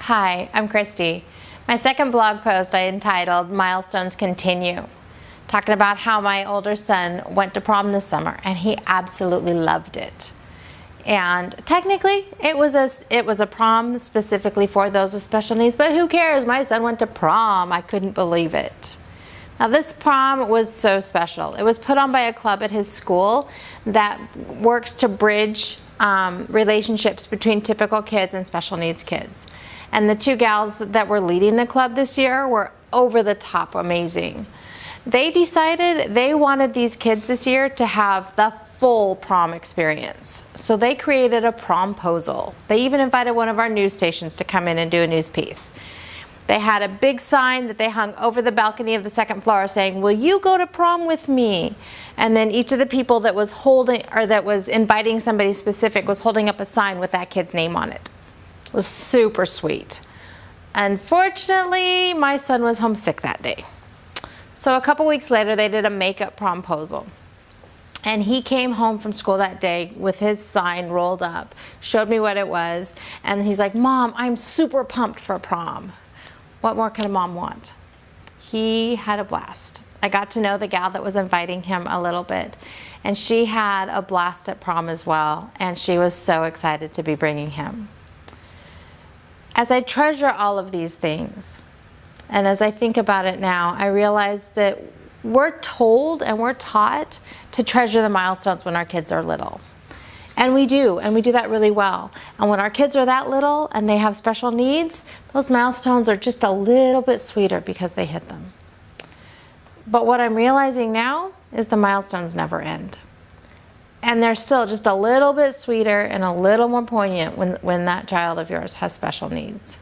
Hi, I'm Christy. My second blog post I entitled Milestones Continue, talking about how my older son went to prom this summer and he absolutely loved it. And technically it was a prom specifically for those with special needs, but who cares? My son went to prom. I couldn't believe it. Now this prom was so special. It was put on by a club at his school that works to bridge relationships between typical kids and special needs kids. And the two gals that were leading the club this year were over the top amazing. They decided they wanted these kids this year to have the full prom experience. So they created a promposal. They even invited one of our news stations to come in and do a news piece. They had a big sign that they hung over the balcony of the second floor saying, "Will you go to prom with me?" And then each of the people that was holding, or that was inviting somebody specific, was holding up a sign with that kid's name on it. It was super sweet. Unfortunately, my son was homesick that day. So a couple weeks later, they did a makeup promposal. And he came home from school that day with his sign rolled up, showed me what it was, and he's like, "Mom, I'm super pumped for prom." What more could a mom want? He had a blast. I got to know the gal that was inviting him a little bit, and she had a blast at prom as well, and she was so excited to be bringing him. As I treasure all of these things, and as I think about it now, I realize that we're told and we're taught to treasure the milestones when our kids are little. And we do that really well. And when our kids are that little and they have special needs, those milestones are just a little bit sweeter because they hit them. But what I'm realizing now is the milestones never end. And they're still just a little bit sweeter and a little more poignant when that child of yours has special needs.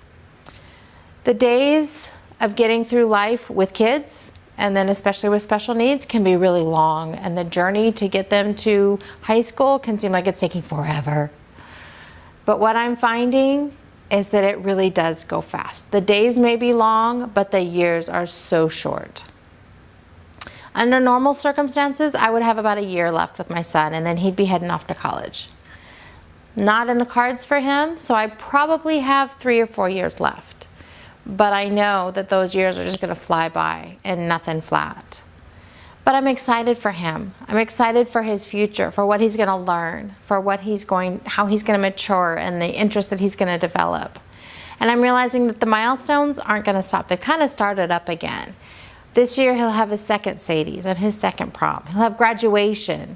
The days of getting through life with kids, and then especially with special needs, can be really long, and the journey to get them to high school can seem like it's taking forever. But what I'm finding is that it really does go fast. The days may be long, but the years are so short. Under normal circumstances, I would have about a year left with my son, and then he'd be heading off to college. Not in the cards for him, so I probably have 3 or 4 years left. But I know that those years are just going to fly by and nothing flat. But I'm excited for him. I'm excited for his future, for what he's going to learn, for how he's going to mature, and the interest that he's going to develop. And I'm realizing that the milestones aren't going to stop. They've kind of started up again. This year he'll have his second Sadie's and his second prom. He'll have graduation.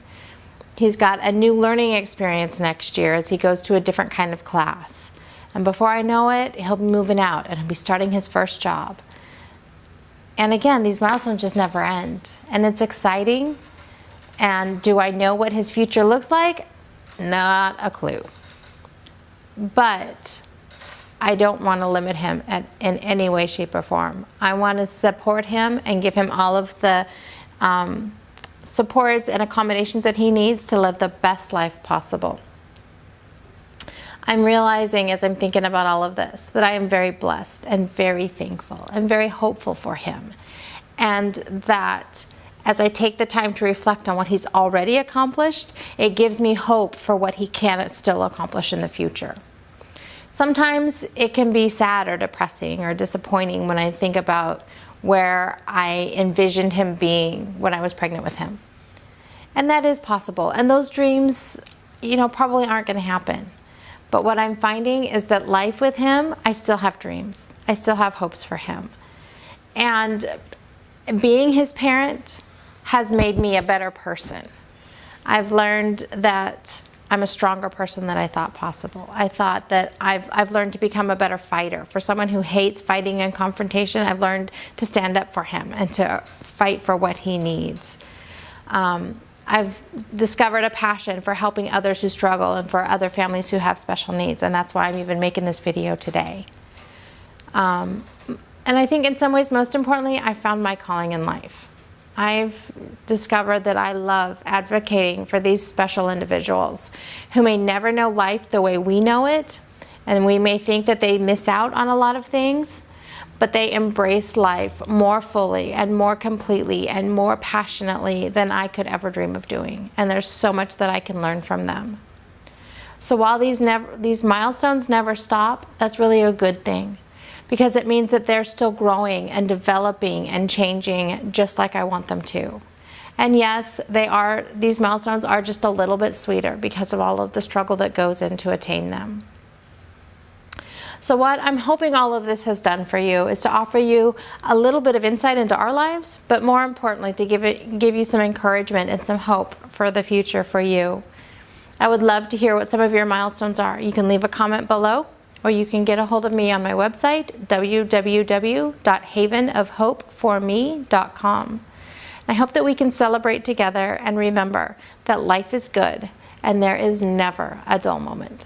He's got a new learning experience next year as he goes to a different kind of class. And before I know it, he'll be moving out and he'll be starting his first job. And again, these milestones just never end. And it's exciting. And do I know what his future looks like? Not a clue. But I don't want to limit him in any way, shape, or form. I want to support him and give him all of the supports and accommodations that he needs to live the best life possible. I'm realizing as I'm thinking about all of this that I am very blessed and very thankful and very hopeful for him. And that as I take the time to reflect on what he's already accomplished, it gives me hope for what he can still accomplish in the future. Sometimes it can be sad or depressing or disappointing when I think about where I envisioned him being when I was pregnant with him. And that is possible. And those dreams, probably aren't going to happen. But what I'm finding is that life with him, I still have dreams. I still have hopes for him. And being his parent has made me a better person. I've learned that I'm a stronger person than I thought possible. I thought that I've learned to become a better fighter. For someone who hates fighting and confrontation, I've learned to stand up for him and to fight for what he needs. I've discovered a passion for helping others who struggle and for other families who have special needs, and that's why I'm even making this video today. And I think in some ways, most importantly, I found my calling in life. I've discovered that I love advocating for these special individuals who may never know life the way we know it, and we may think that they miss out on a lot of things, but they embrace life more fully and more completely and more passionately than I could ever dream of doing. And there's so much that I can learn from them. So while these milestones never stop, that's really a good thing, because it means that they're still growing and developing and changing just like I want them to. And yes, these milestones are just a little bit sweeter because of all of the struggle that goes into attain them. So what I'm hoping all of this has done for you is to offer you a little bit of insight into our lives, but more importantly, to give you some encouragement and some hope for the future for you. I would love to hear what some of your milestones are. You can leave a comment below, or you can get a hold of me on my website, www.havenofhopeforme.com. I hope that we can celebrate together and remember that life is good and there is never a dull moment.